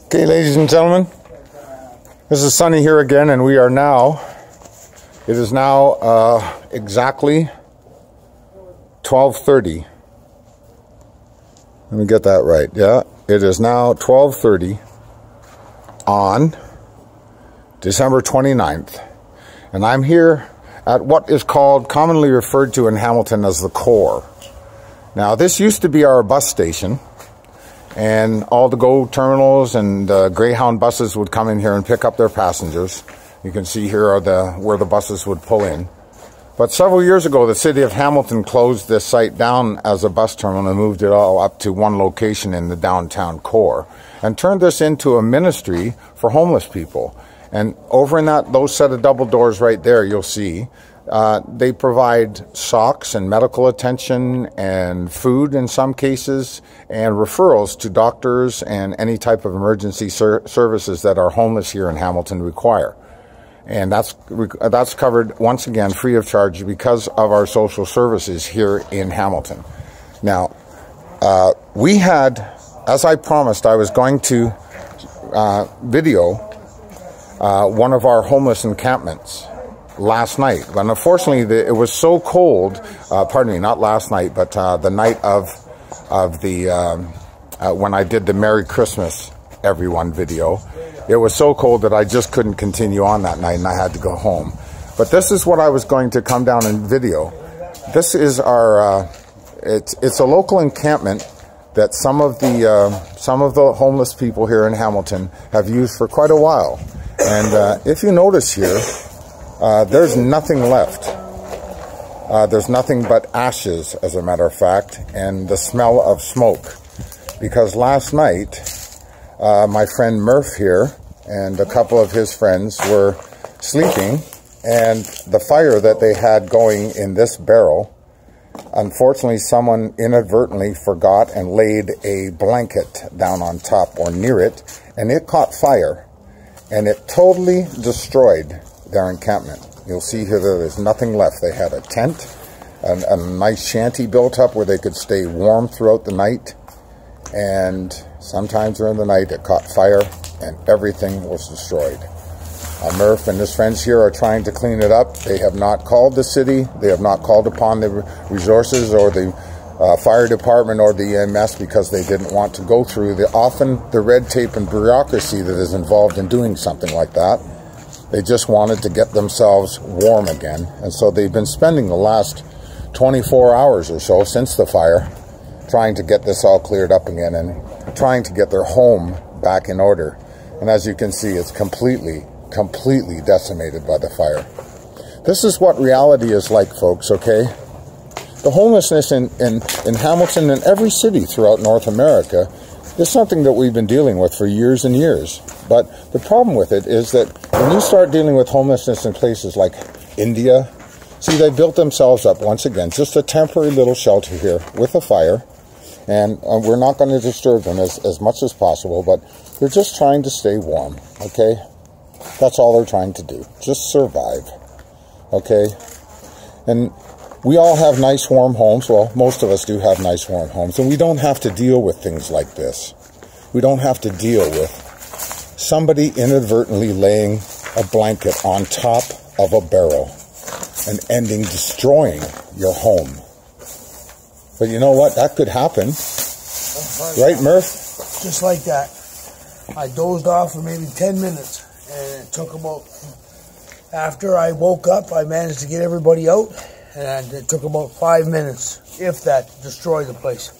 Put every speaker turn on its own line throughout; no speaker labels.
Okay, ladies and gentlemen, this is Sonny here again, and we are now, it is now exactly 12:30. Let me get that right. Yeah, it is now 12:30 on December 29th, and I'm here at what is called, commonly referred to in Hamilton as the core. Now, this used to be our bus station, and all the GO terminals and Greyhound buses would come in here and pick up their passengers. You can see here are where the buses would pull in. But several years ago, the city of Hamilton closed this site down as a bus terminal and moved it all up to one location in the downtown core and turned this into a ministry for homeless people. And over in those set of double doors right there, you'll see they provide socks and medical attention and food in some cases and referrals to doctors and any type of emergency services that our homeless here in Hamilton require. And that's covered, once again, free of charge because of our social services here in Hamilton. Now, we had, as I promised, I was going to video one of our homeless encampments last night. But unfortunately, it was so cold, pardon me, not last night, but the night of when I did the Merry Christmas Everyone video. It was so cold that I just couldn't continue on that night and I had to go home. But this is what I was going to come down and video. This is our, it's a local encampment that some of the homeless people here in Hamilton have used for quite a while. And if you notice here, there's nothing left. There's nothing but ashes, as a matter of fact, and the smell of smoke. Because last night, my friend Murph here and a couple of his friends were sleeping, and the fire that they had going in this barrel, unfortunately someone inadvertently forgot and laid a blanket down on top or near it, and it caught fire, and it totally destroyed their encampment. You'll see here that there's nothing left. They had a tent, a nice shanty built up where they could stay warm throughout the night, and sometimes during the night it caught fire and everything was destroyed. Murph and his friends here are trying to clean it up. They have not called the city. They have not called upon the resources or the fire department or the EMS because they didn't want to go through often the red tape and bureaucracy that is involved in doing something like that. They just wanted to get themselves warm again. And so they've been spending the last 24 hours or so since the fire trying to get this all cleared up again and trying to get their home back in order. And as you can see, it's completely decimated by the fire. This is what reality is like, folks, okay? The homelessness in Hamilton and every city throughout North America is something that we've been dealing with for years and years. But the problem with it is that when you start dealing with homelessness in places like India, see, they built themselves up, once again, just a temporary little shelter here with a fire. And we're not going to disturb them as much as possible, but they're just trying to stay warm, okay? That's all they're trying to do, just survive, okay? And we all have nice warm homes. Well, most of us do have nice warm homes, and we don't have to deal with things like this. We don't have to deal with somebody inadvertently laying a blanket on top of a barrel and destroying your home. But you know what? That could happen. Right, Murph?
Just like that. I dozed off for maybe 10 minutes. And it took about, after I woke up, I managed to get everybody out. And it took about 5 minutes, if that, to destroy the place.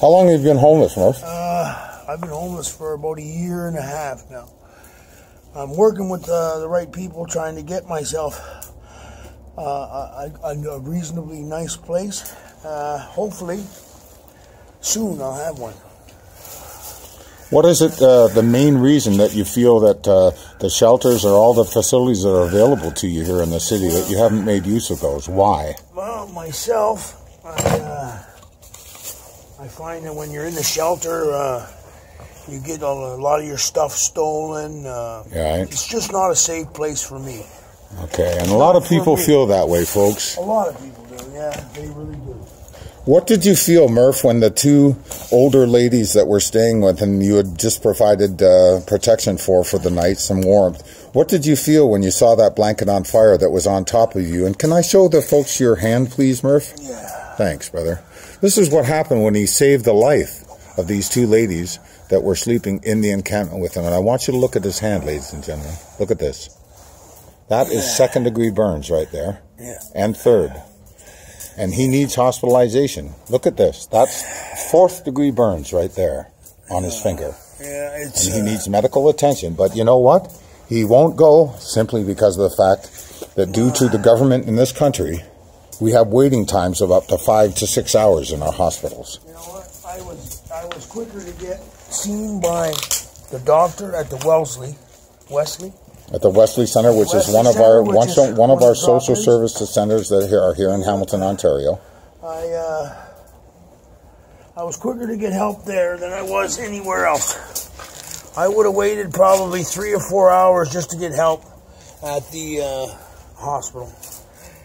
How long have you been homeless, Murph?
I've been homeless for about 1.5 years now. I'm working with the right people, trying to get myself a reasonably nice place. Hopefully, soon I'll have one.
What is it, the main reason that you feel that the shelters or all the facilities that are available to you here in the city that you haven't made use of those? Why?
Well, myself, I find that when you're in the shelter, you get a lot of your stuff stolen.
Right.
It's just not a safe place for me.
Okay, and a lot of people feel that way, folks.
A lot of people do, yeah, they really do.
What did you feel, Murph, when the two older ladies that were staying with and you had just provided protection for the night, some warmth? What did you feel when you saw that blanket on fire that was on top of you? And can I show the folks your hand, please, Murph?
Yeah.
Thanks, brother. This is what happened when he saved the life of these two ladies that were sleeping in the encampment with him. And I want you to look at his hand, ladies and gentlemen. Look at this. That is second-degree burns right there.
Yeah.
And third. And he needs hospitalization. Look at this. That's fourth-degree burns right there on his finger.
Yeah, it's...
And he needs medical attention. But you know what? He won't go simply because of the fact that due to the government in this country, we have waiting times of up to 5 to 6 hours in our hospitals.
You know what? I was quicker to get seen by the doctor at the Wesley.
At the Wesley Center, which is one of our social services centers that are here in Hamilton, Ontario.
I was quicker to get help there than I was anywhere else. I would have waited probably 3 or 4 hours just to get help at the hospital.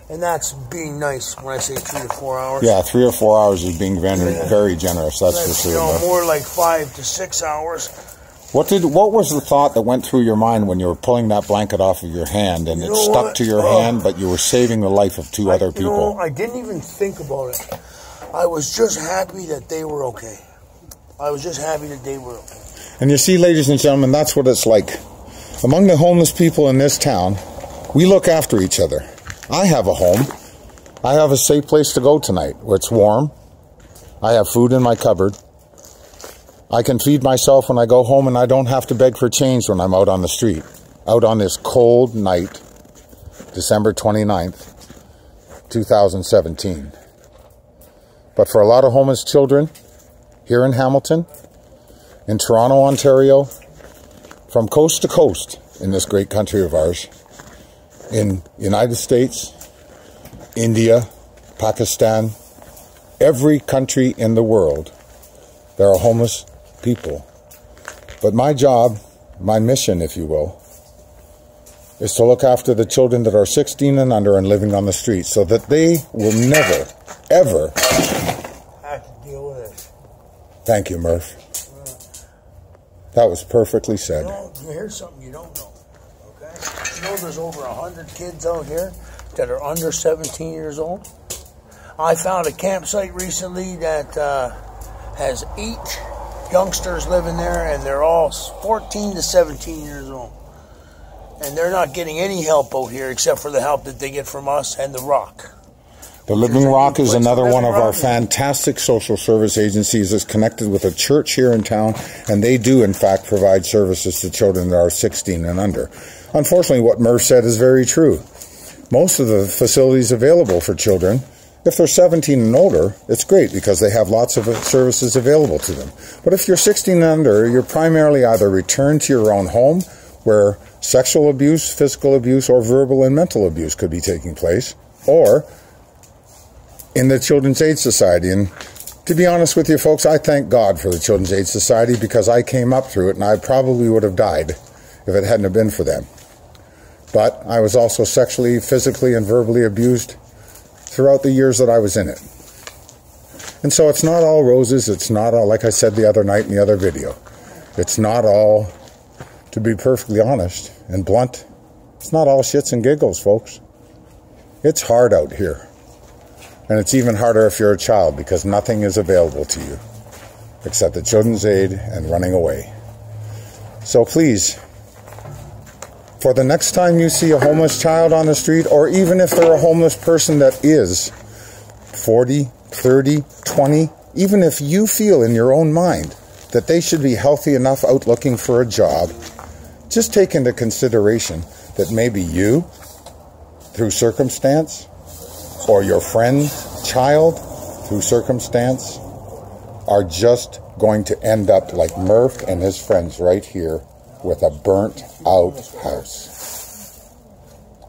And that's being nice when I say 3 to 4 hours.
Yeah, 3 or 4 hours is being very generous, that's for sure.
You know, more like 5 to 6 hours.
What was the thought that went through your mind when you were pulling that blanket off of your hand and it stuck to your hand, but you were saving the life of two other people?
You know, I didn't even think about it. I was just happy that they were okay. I was just happy that they were okay.
And you see, ladies and gentlemen, that's what it's like. Among the homeless people in this town, we look after each other. I have a home. I have a safe place to go tonight where it's warm. I have food in my cupboard. I can feed myself when I go home, and I don't have to beg for change when I'm out on the street. Out on this cold night, December 29th, 2017. But for a lot of homeless children here in Hamilton, in Toronto, Ontario, from coast to coast in this great country of ours, in United States, India, Pakistan, every country in the world, there are homeless people. But my job, my mission, if you will, is to look after the children that are 16 and under and living on the streets so that they will never, ever
have to deal with it.
Thank you, Murph. That was perfectly said.
You know, here's something you don't know. Okay? You know there's over 100 kids out here that are under 17 years old? I found a campsite recently that has 8 youngsters living there, and they're all 14 to 17 years old. And they're not getting any help out here except for the help that they get from us and the Rock.
The Living Rock is another one of our fantastic social service agencies that's connected with a church here in town, and they do, in fact, provide services to children that are 16 and under. Unfortunately, what Murph said is very true. Most of the facilities available for children, if they're 17 and older, it's great because they have lots of services available to them. But if you're 16 and under, you're primarily either returned to your own home where sexual abuse, physical abuse, or verbal and mental abuse could be taking place, or in the Children's Aid Society. And to be honest with you folks, I thank God for the Children's Aid Society because I came up through it and I probably would have died if it hadn't have been for them. But I was also sexually, physically, and verbally abused throughout the years that I was in it. And so it's not all roses, it's not all, like I said the other night in the other video, it's not all, to be perfectly honest and blunt, it's not all shits and giggles, folks. It's hard out here. And it's even harder if you're a child because nothing is available to you except the Children's Aid and running away. So please, for the next time you see a homeless child on the street, or even if they're a homeless person that is 40, 30, 20, even if you feel in your own mind that they should be healthy enough out looking for a job, just take into consideration that maybe you, through circumstance, or your friend's child, through circumstance, are just going to end up like Murph and his friends right here with a burnt-out house.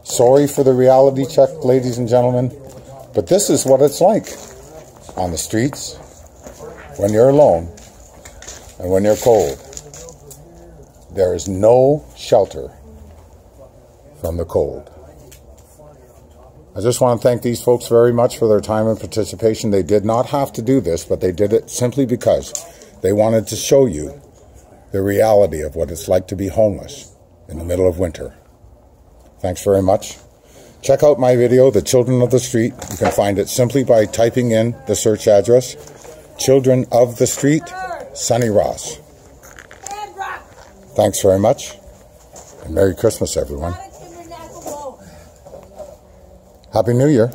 Sorry for the reality check, ladies and gentlemen, but this is what it's like on the streets when you're alone and when you're cold. There is no shelter from the cold. I just want to thank these folks very much for their time and participation. They did not have to do this, but they did it simply because they wanted to show you the reality of what it's like to be homeless in the middle of winter. Thanks very much. Check out my video, The Children of the Street. You can find it simply by typing in the search address, Children of the Street, Sonny Ross. Thanks very much, and Merry Christmas, everyone. Happy New Year.